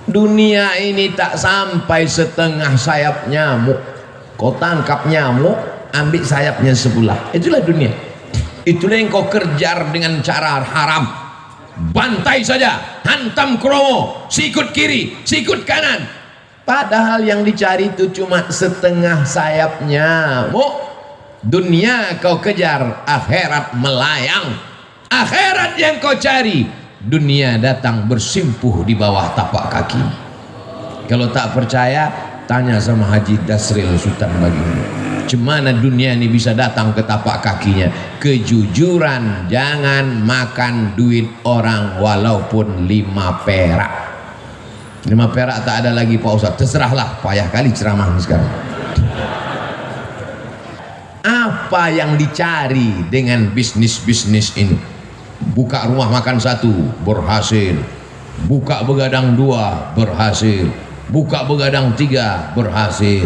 Dunia ini tak sampai setengah sayap nyamuk. Kau tangkap nyamuk, ambil sayapnya sebelah. Itulah dunia. Itulah yang kau kejar dengan cara haram. Bantai saja, hantam kromo, sikut kiri, sikut kanan. Padahal yang dicari itu cuma setengah sayap nyamuk. Dunia kau kejar, akhirat melayang. Akhirat yang kau cari, dunia datang bersimpuh di bawah tapak kaki. Kalau tak percaya, tanya sama Haji Dasril Sultan Baginda. Cemana dunia ini bisa datang ke tapak kakinya? Kejujuran, jangan makan duit orang walaupun 5 perak. 5 perak tak ada lagi Pak Ustadz. Terserahlah, payah kali ceramah sekarang. Apa yang dicari dengan bisnis-bisnis ini? Buka rumah makan 1 berhasil, buka begadang 2 berhasil, buka begadang 3 berhasil,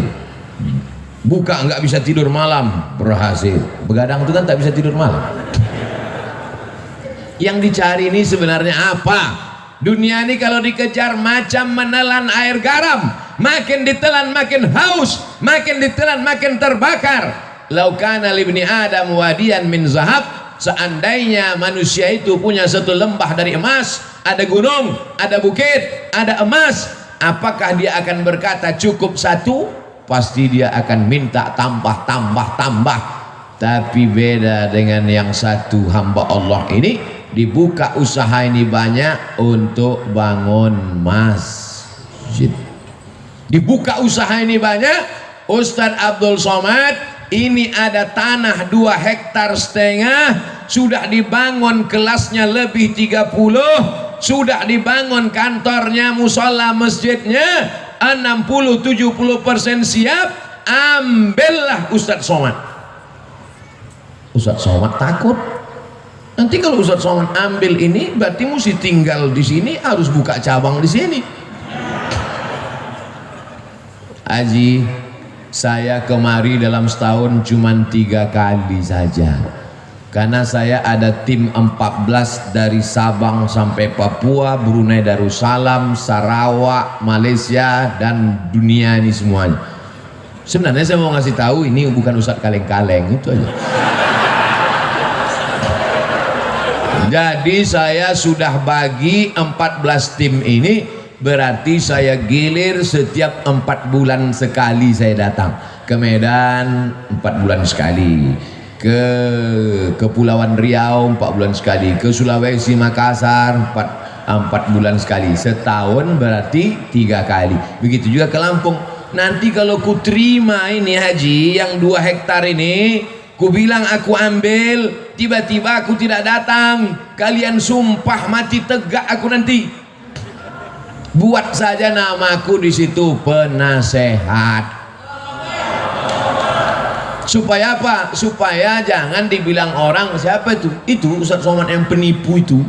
buka nggak bisa tidur malam berhasil. Begadang itu kan tak bisa tidur malam. Yang dicari ini sebenarnya apa? Dunia ini kalau dikejar macam menelan air garam, makin ditelan makin haus, makin ditelan makin terbakar. Laukana libni Adam wadiyan min zahab, seandainya manusia itu punya satu lembah dari emas, ada gunung, ada bukit, ada emas, apakah dia akan berkata cukup 1? Pasti dia akan minta tambah. Tapi beda dengan yang satu hamba Allah ini, dibuka usaha ini banyak untuk bangun masjid. Dibuka usaha ini banyak. Ustadz Abdul Somad ini ada tanah 2,5 hektar, sudah dibangun kelasnya lebih 30, sudah dibangun kantornya, musola, masjidnya 60-70% siap. Ambillah Ustadz Somad. Ustadz Somad takut nanti kalau Ustadz Somad ambil ini berarti mesti tinggal di sini, harus buka cabang di sini. Haji, saya kemari dalam setahun cuma 3 kali saja, karena saya ada tim 14 dari Sabang sampai Papua, Brunei Darussalam, Sarawak, Malaysia, dan dunia ini semuanya. Sebenarnya saya mau ngasih tahu ini bukan Ustadz kaleng-kaleng, itu aja. Jadi saya sudah bagi 14 tim ini, berarti saya gilir setiap 4 bulan sekali saya datang ke Medan, 4 bulan sekali, ke Kepulauan Riau 4 bulan sekali, ke Sulawesi Makassar 4 bulan sekali. Setahun berarti 3 kali. Begitu juga ke Lampung. Nanti kalau ku terima ini haji yang 2 hektar ini, ku bilang aku ambil, tiba-tiba aku tidak datang, kalian sumpah mati tegak aku nanti. Buat saja namaku di situ penasehat. Supaya apa? Supaya jangan dibilang orang siapa itu? Itu Ustadz Somad yang penipu itu.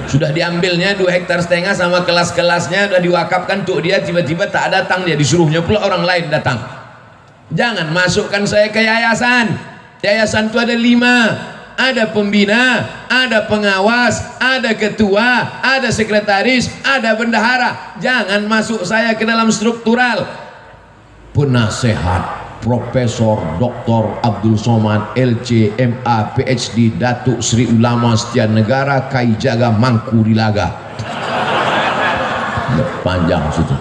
Sudah diambilnya 2,5 hektar sama kelas-kelasnya, sudah diwakafkan untuk dia, tiba-tiba tak datang dia, disuruhnya pula orang lain datang. Jangan masukkan saya ke yayasan. Yayasan itu ada 5. Ada pembina, ada pengawas, ada ketua, ada sekretaris, ada bendahara. Jangan masuk saya ke dalam struktural. Penasehat Profesor Dr. Abdul Somad LC MA PhD Datuk Sri Ulama Setia Negara Kai Jaga Mangku Dilaga. Panjang situ.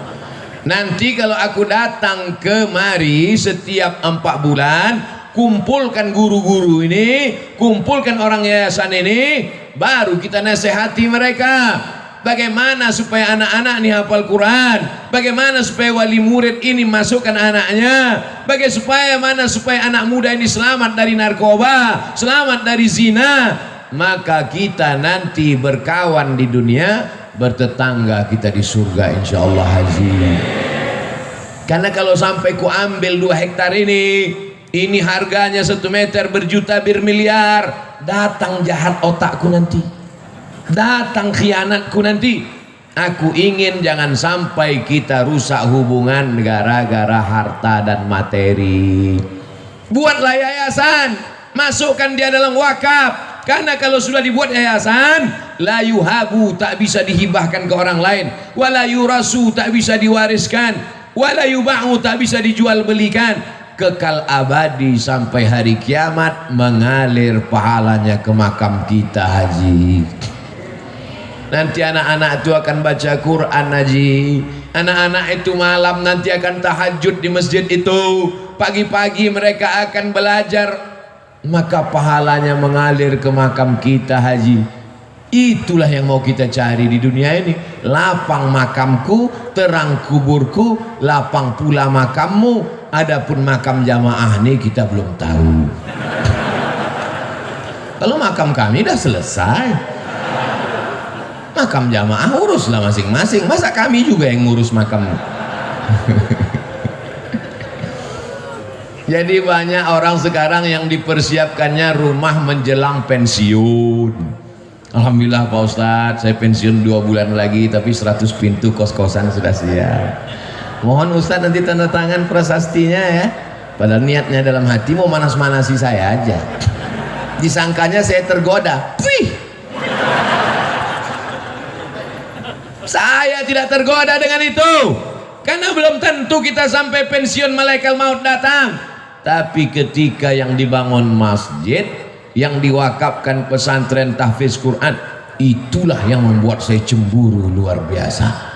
Nanti kalau aku datang kemari setiap 4 bulan, kumpulkan guru-guru ini, kumpulkan orang yayasan ini, baru kita nasihati mereka. Bagaimana supaya anak-anak ini hafal Quran, bagaimana supaya wali murid ini masukkan anaknya, bagaimana supaya anak muda ini selamat dari narkoba, selamat dari zina. Maka kita nanti berkawan di dunia, bertetangga kita di surga insyaallah haji. Karena kalau sampai ku ambil 2 hektar ini harganya 1 meter berjuta bermiliar, datang jahat otakku nanti, datang khianatku nanti. Aku ingin jangan sampai kita rusak hubungan gara-gara harta dan materi. Buatlah yayasan, masukkan dia dalam wakaf. Karena kalau sudah dibuat yayasan, la yuhabu, tak bisa dihibahkan ke orang lain, wala yurasu, tak bisa diwariskan, wala yuba'u, tak bisa dijual belikan, kekal abadi sampai hari kiamat, mengalir pahalanya ke makam kita, Haji. Nanti anak-anak itu akan baca Quran, Haji. Anak-anak itu malam nanti akan tahajud di masjid itu, pagi-pagi mereka akan belajar, maka pahalanya mengalir ke makam kita, Haji. Itulah yang mau kita cari di dunia ini. Lapang makamku, terang kuburku, lapang pula makammu. Adapun makam jamaah ini kita belum tahu. Kalau makam kami dah selesai, makam jamaah uruslah masing-masing. Masa kami juga yang ngurus makam? Jadi banyak orang sekarang yang dipersiapkannya rumah menjelang pensiun. Alhamdulillah Pak Ustadz, saya pensiun 2 bulan lagi, tapi 100 pintu kos-kosan sudah siap. Mohon Ustadz nanti tanda tangan prasastinya ya. Padahal niatnya dalam hati mau manas-manasi saya aja. Disangkanya saya tergoda. Wih, saya tidak tergoda dengan itu, karena belum tentu kita sampai pensiun malaikat maut datang. Tapi ketika yang dibangun masjid, yang diwakafkan pesantren tahfiz Quran, itulah yang membuat saya cemburu luar biasa.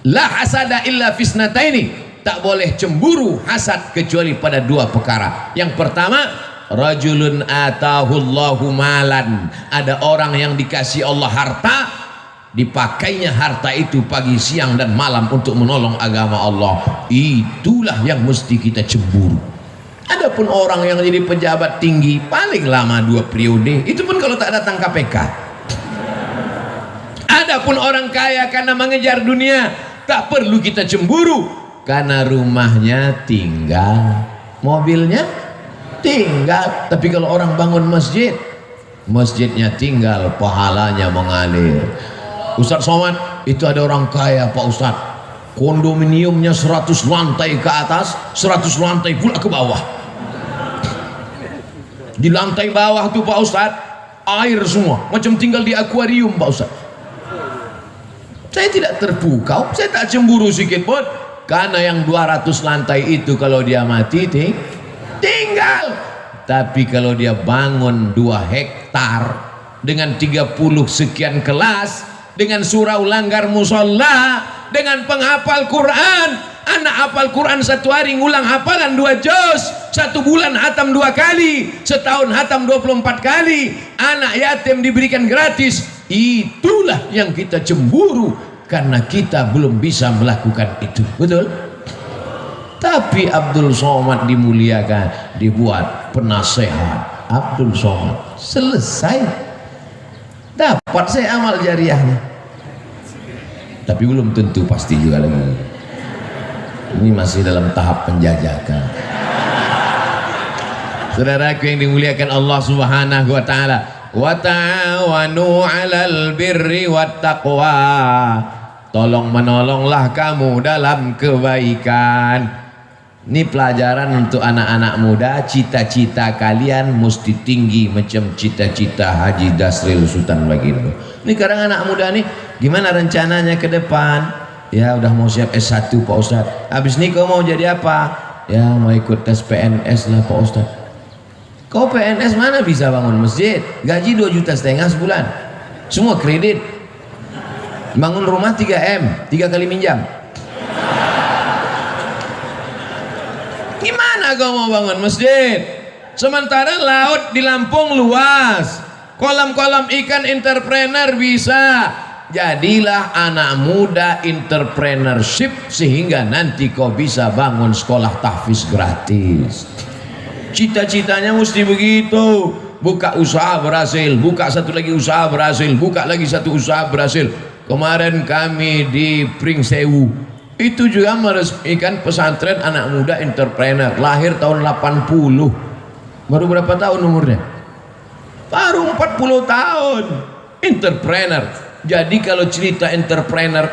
La hasada illa fisnataini, tak boleh cemburu hasad kecuali pada 2 perkara. Yang pertama, rajulun atahullahu malan, ada orang yang dikasih Allah harta, dipakainya harta itu pagi, siang dan malam untuk menolong agama Allah. Itulah yang mesti kita cemburu. Adapun orang yang jadi pejabat tinggi paling lama 2 periode, itu pun kalau tak datang KPK. Adapun orang kaya karena mengejar dunia, tak perlu kita cemburu, karena rumahnya tinggal, mobilnya tinggal. Tapi kalau orang bangun masjid, masjidnya tinggal, pahalanya mengalir. Ustadz Somad, itu ada orang kaya Pak Ustadz, kondominiumnya 100 lantai ke atas, 100 lantai pula ke bawah. Di lantai bawah tuh Pak Ustadz, air semua, macam tinggal di akuarium Pak Ustadz. Saya tidak terpukau, saya tak cemburu sedikit pun, karena yang 200 lantai itu kalau dia mati tinggal. Tapi kalau dia bangun 2 hektar dengan 30 sekian kelas, dengan surau langgar musola, dengan penghafal Quran, anak hafal Quran 1 hari ngulang hafalan 2 juz, 1 bulan hatam 2 kali, setahun hatam 24 kali, anak yatim diberikan gratis. Itulah yang kita cemburu, karena kita belum bisa melakukan itu, betul? Tapi Abdul Somad dimuliakan, dibuat penasehat Abdul Somad, selesai, dapat saya amal jariahnya. Tapi belum tentu pasti juga lagi, ini masih dalam tahap penjajakan. Saudaraku yang dimuliakan Allah Subhanahu wa taala, wa ta'awanu 'alal birri wat taqwa, tolong menolonglah kamu dalam kebaikan. Ini pelajaran untuk anak-anak muda, cita-cita kalian mesti tinggi macam cita-cita Haji Dasril Sultan Baginda. Ini sekarang anak muda nih, gimana rencananya ke depan? Ya udah mau siap S1 Pak Ustadz. Habis ini kau mau jadi apa? Ya mau ikut tes PNS lah Pak Ustadz. Kau PNS mana bisa bangun masjid? Gaji 2,5 juta sebulan, semua kredit. Bangun rumah 3M, 3 kali minjam. Gimana kau mau bangun masjid? Sementara laut di Lampung luas, kolam-kolam ikan entrepreneur bisa. Jadilah anak muda entrepreneurship, sehingga nanti kau bisa bangun sekolah tahfiz gratis. Cita-citanya mesti begitu. Buka usaha berhasil, buka satu lagi usaha berhasil, buka lagi satu usaha berhasil. Kemarin kami di Pringsewu itu juga meresmikan pesantren anak muda entrepreneur, lahir tahun 80. Baru berapa tahun umurnya? Baru 40 tahun. Entrepreneur. Jadi kalau cerita entrepreneur,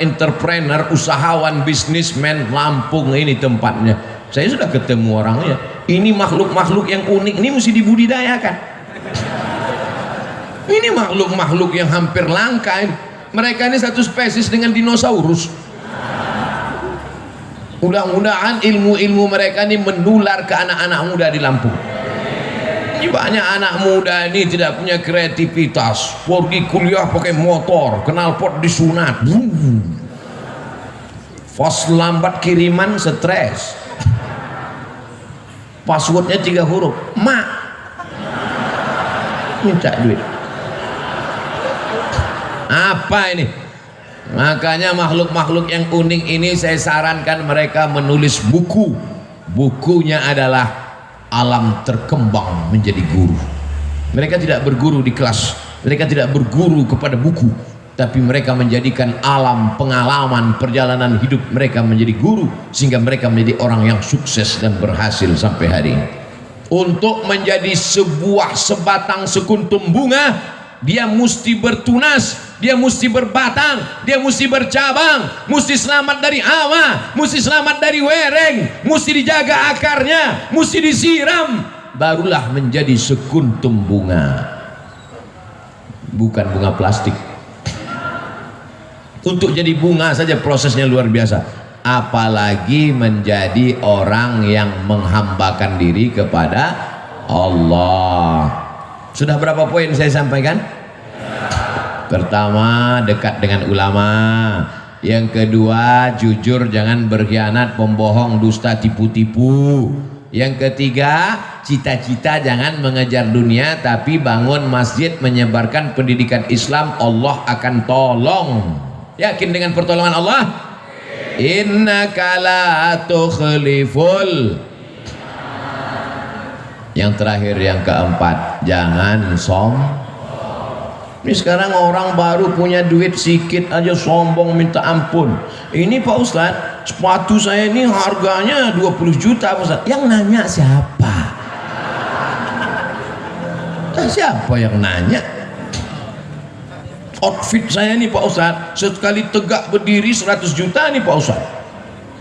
usahawan, bisnismen, Lampung ini tempatnya. Saya sudah ketemu orangnya. Ini makhluk-makhluk yang unik, ini mesti dibudidayakan. Ini makhluk-makhluk yang hampir langka ini. Mereka ini satu spesies dengan dinosaurus. Mudah-mudahan ilmu-ilmu mereka ini menular ke anak-anak muda di Lampung. Ini banyak anak muda ini tidak punya kreativitas, pergi kuliah pakai motor, knalpot disunat, pas lambat kiriman stres, passwordnya 3 huruf, mak minta duit. Apa ini? Makanya makhluk-makhluk yang unik ini saya sarankan mereka menulis buku. Bukunya adalah Alam Terkembang Menjadi Guru. Mereka tidak berguru di kelas, mereka tidak berguru kepada buku, tapi mereka menjadikan alam pengalaman perjalanan hidup mereka menjadi guru, sehingga mereka menjadi orang yang sukses dan berhasil sampai hari ini. Untuk menjadi sebuah sebatang sekuntum bunga, dia mesti bertunas, dia mesti berbatang, dia mesti bercabang, mesti selamat dari hawa, mesti selamat dari wereng, mesti dijaga akarnya, mesti disiram, barulah menjadi sekuntum bunga, bukan bunga plastik. Untuk jadi bunga saja prosesnya luar biasa, apalagi menjadi orang yang menghambakan diri kepada Allah. Sudah berapa poin saya sampaikan? Pertama, dekat dengan ulama. Yang kedua, jujur, jangan berkhianat, pembohong, dusta, tipu-tipu. Yang ketiga, cita-cita jangan mengejar dunia, tapi bangun masjid, menyebarkan pendidikan Islam, Allah akan tolong. Yakin dengan pertolongan Allah? Innaka la tukhliful. Yang terakhir, yang keempat, jangan sombong. Ini sekarang orang baru punya duit sedikit aja sombong minta ampun. Ini Pak Ustadz, sepatu saya ini harganya 20 juta Pak Ustadz. Yang nanya siapa? Siapa yang nanya? Outfit saya ini Pak Ustadz, sekali tegak berdiri 100 juta nih Pak Ustadz.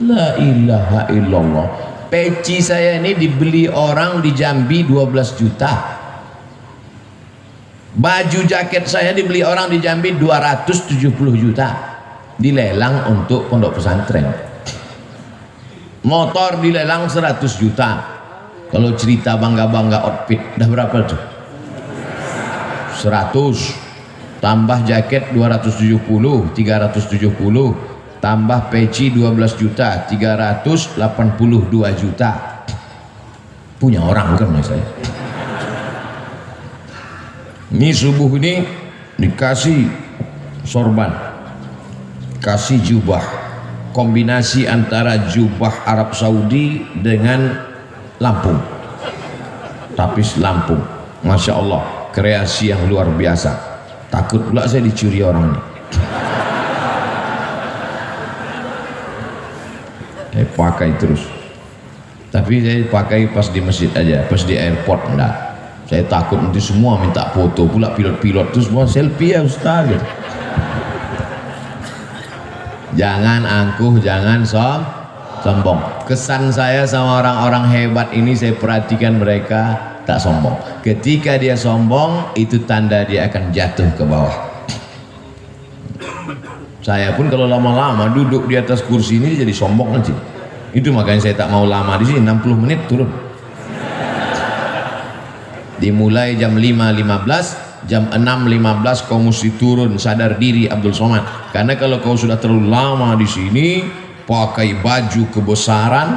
La ilaha illallah. Peci saya ini dibeli orang di Jambi 12 juta. Baju jaket saya dibeli orang di Jambi 270 juta. Dilelang untuk pondok pesantren. Motor dilelang 100 juta. Kalau cerita bangga-bangga outfit, dah berapa tuh? 100. Tambah jaket 270, 370. Tambah peci 12 juta, 382 juta. Punya orang kan saya. Ini subuh ini dikasih sorban, kasih jubah, kombinasi antara jubah Arab Saudi dengan Lampung, tapis Lampung. Masya Allah, kreasi yang luar biasa. Takut pula saya dicuri orang ini. Saya pakai terus, tapi saya pakai pas di masjid aja, pas di airport enggak. Saya takut nanti semua minta foto, pula pilot-pilot itu semua selfie ya Ustaz. Jangan angkuh, jangan sombong. Kesan saya sama orang-orang hebat ini, saya perhatikan mereka tak sombong. Ketika dia sombong, itu tanda dia akan jatuh ke bawah. Saya pun kalau lama-lama duduk di atas kursi ini jadi sombong nanti. Itu makanya saya tak mau lama di sini, 60 menit turun. Dimulai jam 5.15, jam 6.15 kau mesti turun, sadar diri Abdul Somad. Karena kalau kau sudah terlalu lama di sini, pakai baju kebesaran,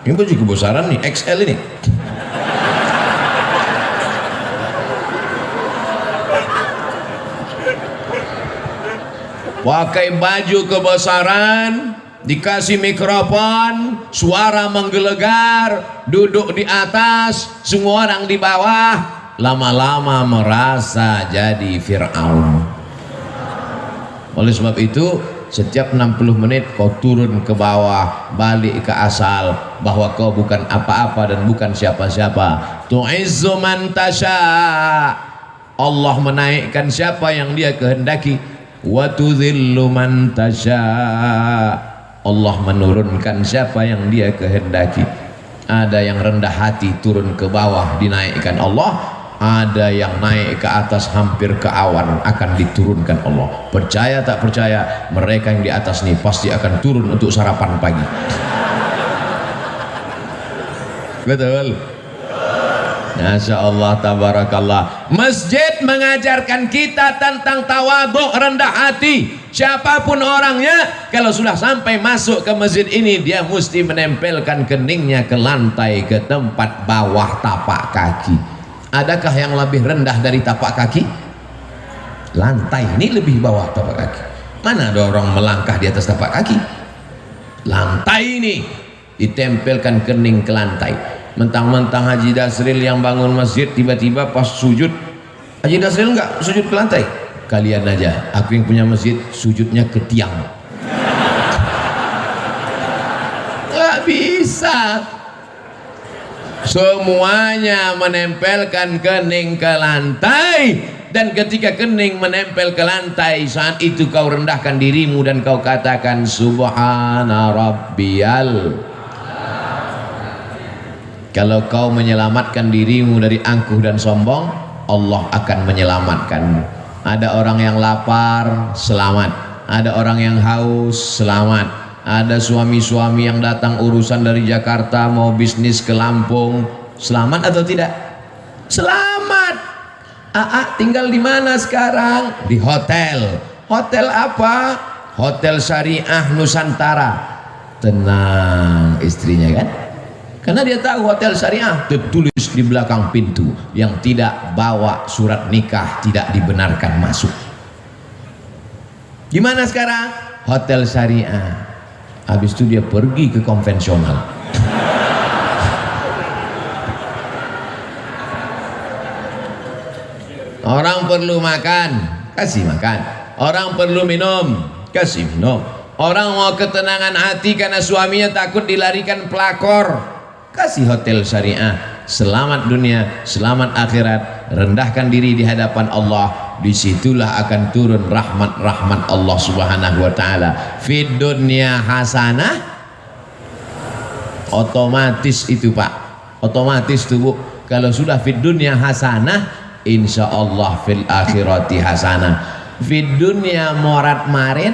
ini baju kebesaran nih, XL ini. Pakai baju kebesaran, dikasih mikrofon, suara menggelegar, duduk di atas, semua orang di bawah, lama-lama merasa jadi Fir'aun. Oleh sebab itu, setiap 60 menit kau turun ke bawah, balik ke asal, bahwa kau bukan apa-apa dan bukan siapa-siapa. Tu'izzu man tasha. Allah menaikkan siapa yang dia kehendaki. Wa tudhillu man tasha. Allah menurunkan siapa yang dia kehendaki. Ada yang rendah hati turun ke bawah, dinaikkan Allah. ada yang naik ke atas hampir ke awan akan diturunkan Allah. Percaya tak percaya, mereka yang di atas nih pasti akan turun untuk sarapan pagi. Betul. Masya Allah, tabarakallah. Masjid mengajarkan kita tentang tawadhu, rendah hati. Siapapun orangnya, kalau sudah sampai masuk ke masjid ini, dia mesti menempelkan keningnya ke lantai, ke tempat bawah tapak kaki. Adakah yang lebih rendah dari tapak kaki? Lantai ini lebih bawah tapak kaki. Mana ada orang melangkah di atas tapak kaki? Lantai ini ditempelkan kening ke lantai. Mentang-mentang Haji Dasril yang bangun masjid, tiba-tiba pas sujud, Haji Dasril enggak sujud ke lantai. Kalian aja, aku yang punya masjid sujudnya ke tiang. Nggak bisa. Semuanya menempelkan kening ke lantai. Dan ketika kening menempel ke lantai, saat itu kau rendahkan dirimu dan kau katakan Subhana Rabbiyal. Kalau kau menyelamatkan dirimu dari angkuh dan sombong, Allah akan menyelamatkanmu. Ada orang yang lapar, selamat. Ada orang yang haus, selamat. Ada suami-suami yang datang urusan dari Jakarta mau bisnis ke Lampung, selamat atau tidak? Selamat. Tinggal di mana sekarang? Di hotel. Hotel apa? Hotel Syariah Nusantara. Tenang istrinya kan? Karena dia tahu hotel syariah tertulis di belakang pintu, yang tidak bawa surat nikah tidak dibenarkan masuk. Gimana sekarang? Hotel syariah. Habis itu dia pergi ke konvensional. Orang perlu makan, kasih makan. Orang perlu minum, kasih minum. Orang mau ketenangan hati karena suaminya takut dilarikan pelakor, kasih hotel syariah. Selamat dunia, selamat akhirat. Rendahkan diri di hadapan Allah. Disitulah akan turun rahmat-rahmat Allah subhanahu wa ta'ala. Fid dunya hasanah. Otomatis itu Pak, otomatis tuh Bu. Kalau sudah fid dunya hasanah, insya Allah fil akhirati hasanah. Fid dunya morat marit,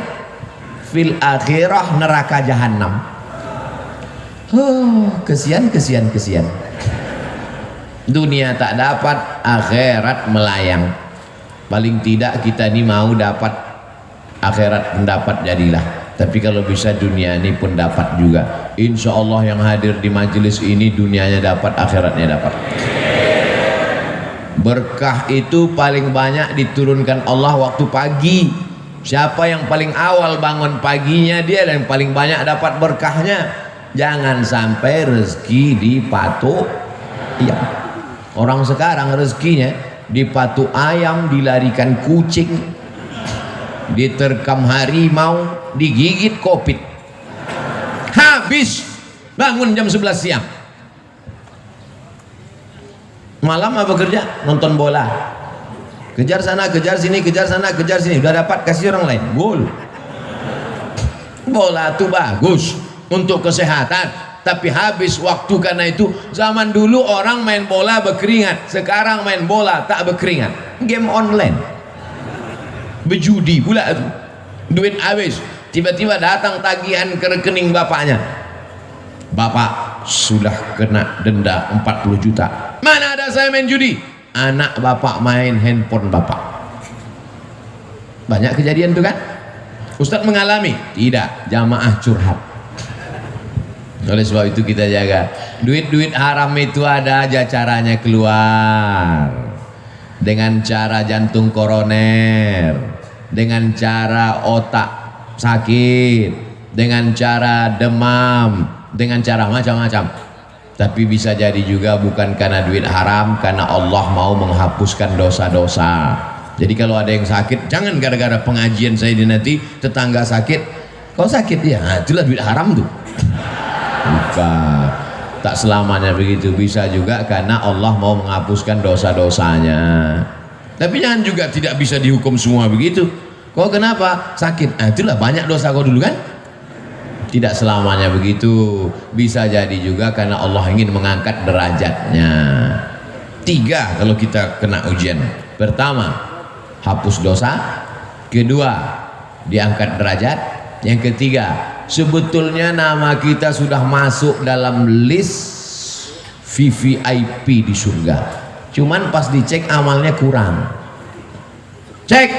fil akhirah neraka jahannam. Kesian. Dunia tak dapat, akhirat melayang. Paling tidak kita ini mau dapat akhirat mendapat jadilah. Tapi kalau bisa dunia ini pun dapat juga. Insya Allah yang hadir di majelis ini dunianya dapat, akhiratnya dapat. Berkah itu paling banyak diturunkan Allah waktu pagi. Siapa yang paling awal bangun paginya, dia yang paling banyak dapat berkahnya. Jangan sampai rezeki dipatuk ayam. Orang sekarang rezekinya dipatuk ayam, dilarikan kucing, diterkam harimau, digigit kopit. Habis bangun jam 11 siang. Malam apa kerja? Nonton bola. Kejar sana, kejar sini, kejar sana, kejar sini. Udah dapat, kasih orang lain. Gol. Bola tuh bagus untuk kesehatan, tapi habis waktu. Karena itu zaman dulu orang main bola berkeringat, sekarang main bola tak berkeringat. Game online, berjudi pula itu, duit habis. Tiba-tiba datang tagihan ke rekening bapaknya, bapak sudah kena denda 40 juta. Mana ada saya main judi? Anak bapak main handphone bapak. Banyak kejadian tuh kan. Ustadz mengalami? Tidak, jamaah curhat. Oleh sebab itu kita jaga. Duit-duit haram itu ada aja caranya keluar. Dengan cara jantung koroner, dengan cara otak sakit, dengan cara demam, dengan cara macam-macam. Tapi bisa jadi juga bukan karena duit haram, karena Allah mau menghapuskan dosa-dosa. Jadi kalau ada yang sakit, jangan gara-gara pengajian saya di nanti tetangga sakit, kau sakit ya, nah, itulah duit haram tuh. Bukan, tak selamanya begitu. Bisa juga karena Allah mau menghapuskan dosa-dosanya. Tapi jangan juga tidak bisa dihukum semua begitu. Kau kenapa sakit? Nah, itulah banyak dosa kau dulu kan. Tidak selamanya begitu. Bisa jadi juga karena Allah ingin mengangkat derajatnya. Tiga kalau kita kena ujian. Pertama, hapus dosa. Kedua, diangkat derajat. Yang ketiga, sebetulnya nama kita sudah masuk dalam list VVIP di surga. Cuman pas dicek amalnya kurang. Cek,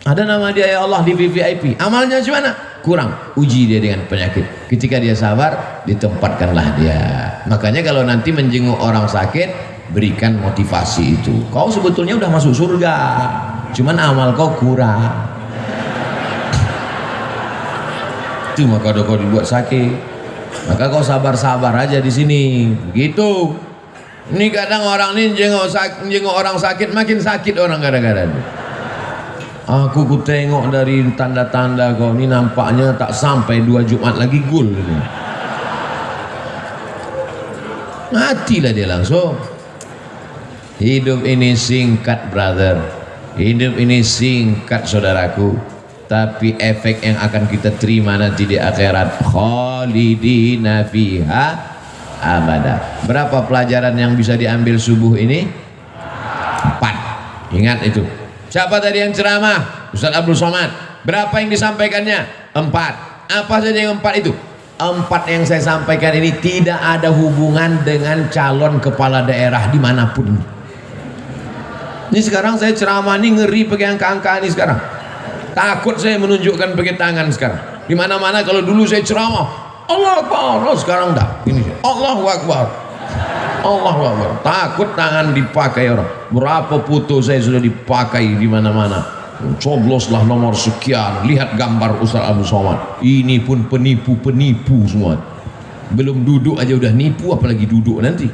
ada nama dia ya Allah di VVIP, amalnya gimana? Kurang. Uji dia dengan penyakit. Ketika dia sabar, ditempatkanlah dia. Makanya kalau nanti menjenguk orang sakit, berikan motivasi itu. Kau sebetulnya udah masuk surga, cuman amal kau kurang. Itu maka kau dibuat sakit. Maka kau sabar-sabar aja di sini. Begitu. Ini kadang orang ini jenguk orang sakit, makin sakit orang gara-gara itu. Aku tengok dari tanda-tanda kau ini nampaknya tak sampai 2 Jumat lagi gul ini. Matilah dia langsung. Hidup ini singkat, brother. Hidup ini singkat, saudaraku. Tapi efek yang akan kita terima nanti di akhirat, khalidina fiha abada. Berapa pelajaran yang bisa diambil subuh ini? 4. Ingat itu. Siapa tadi yang ceramah? Ustaz Abdul Somad. Berapa yang disampaikannya? 4. Apa saja yang 4 itu? 4 yang saya sampaikan ini tidak ada hubungan dengan calon kepala daerah dimanapun. Ini sekarang saya ceramah ini ngeri pakai angka-angka ini sekarang. Takut saya menunjukkan pakai tangan sekarang. Dimana-mana kalau dulu saya ceramah, Allah Akbar. Oh, sekarang dah. Ini Allahu Akbar. Allahu Akbar. Takut tangan dipakai orang. Berapa foto saya sudah dipakai di mana-mana. Cobloslah nomor sekian. Lihat gambar Ustaz Abdul Somad. Ini pun penipu-penipu semua. Belum duduk aja udah nipu, apalagi duduk nanti.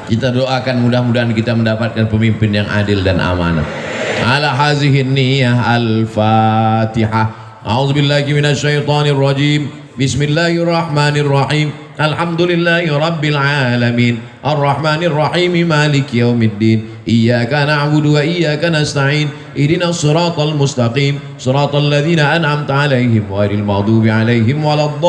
Kita doakan mudah-mudahan kita mendapatkan pemimpin yang adil dan amanah. Ala hazihin niyah al-Fatihah. A'udzubillahi minasyaitonir rajim. Bismillahirrahmanirrahim. Alhamdulillahi rabbil alamin. Ar-Rahmanir Rahim. Maliki yaumiddin. Iyyaka na'budu wa iyyaka nasta'in. Ihdinas siratal mustaqim. Siratal ladzina an'amta 'alaihim ghairil maghdubi 'alaihim waladdallin.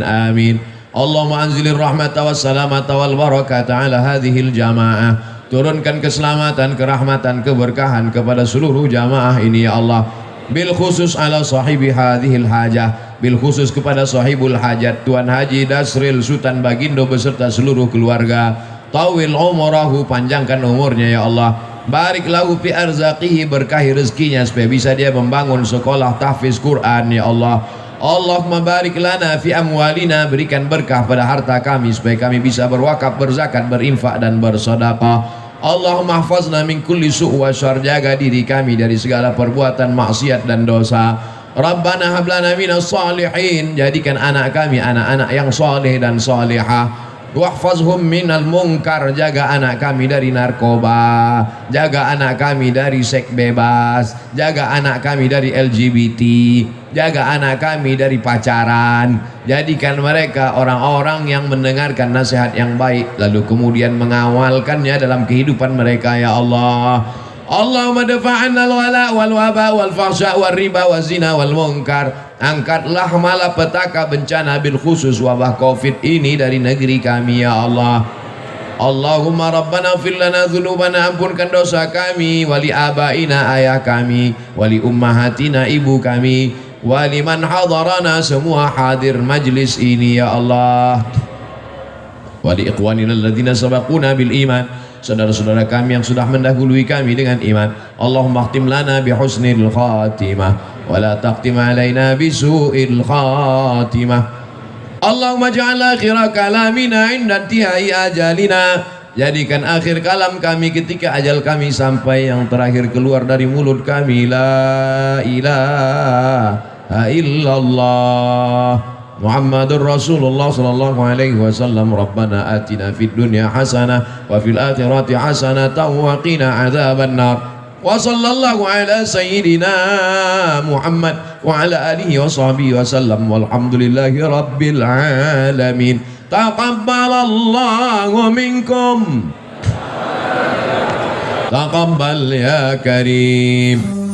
Amin. Allahumma anzilir rahmata was salamata wal barakata ala hadhil jamaah. Turunkan keselamatan, kerahmatan, keberkahan kepada seluruh jamaah ini ya Allah. Bil khusus ala sahibi hadhil hajah, bil khusus kepada sahibul hajat Tuan Haji Dasril Sultan Bagindo beserta seluruh keluarga. Tawil umurahu, panjangkan umurnya ya Allah. Barik lahu fi arzaqihi, berkahi rezekinya supaya bisa dia membangun sekolah tahfiz Quran ya Allah. Allahumma barik lana fi amwalina, berikan berkah pada harta kami supaya kami bisa berwakaf, berzakat, berinfak dan bersedekah. Allahumma hafazna min kulli su' wa syarr, jaga diri kami dari segala perbuatan maksiat dan dosa. Rabbana hab lana minas salihin, jadikan anak kami anak-anak yang saleh dan salihah. Wahfazhum minal munkar, jaga anak kami dari narkoba, jaga anak kami dari seks bebas, jaga anak kami dari LGBT, jaga anak kami dari pacaran. Jadikan mereka orang-orang yang mendengarkan nasihat yang baik lalu kemudian mengawalkannya dalam kehidupan mereka ya Allah. Allahumma dafa'anna al-wala wal waba wal fahsya wal riba wal zina wal munkar. Angkatlah malapetaka bencana bil khusus wabah Covid ini dari negeri kami ya Allah. Allahumma rabbana fir lana dzunubana, ampunkan dosa kami, wali abaina ayah kami, wali ummahatina ibu kami, wali man hadarana semua hadir majlis ini ya Allah. Wali ikhwanina alladzina sabaquna bil iman, saudara-saudara kami yang sudah mendahului kami dengan iman. Allahumma khtim lana bi husnil khatimah wa la taqtim alaina bi su'il khatimah. Allahumma ja'al akhir kalamina inda intihai ajalina, jadikan akhir kalam kami ketika ajal kami sampai yang terakhir keluar dari mulut kami la ilaha illallah Muhammadur Rasulullah sallallahu alaihi wasallam. Rabbana atina fid dunya hasanah wa fil akhirati hasanah wa qina adzaban nar. Wa sallallahu ala sayyidina Muhammad wa ala alihi wa sahbihi wa sallam walhamdulillahi rabbil alamin. Taqabbalallahu minkum. Taqabbal ya karim.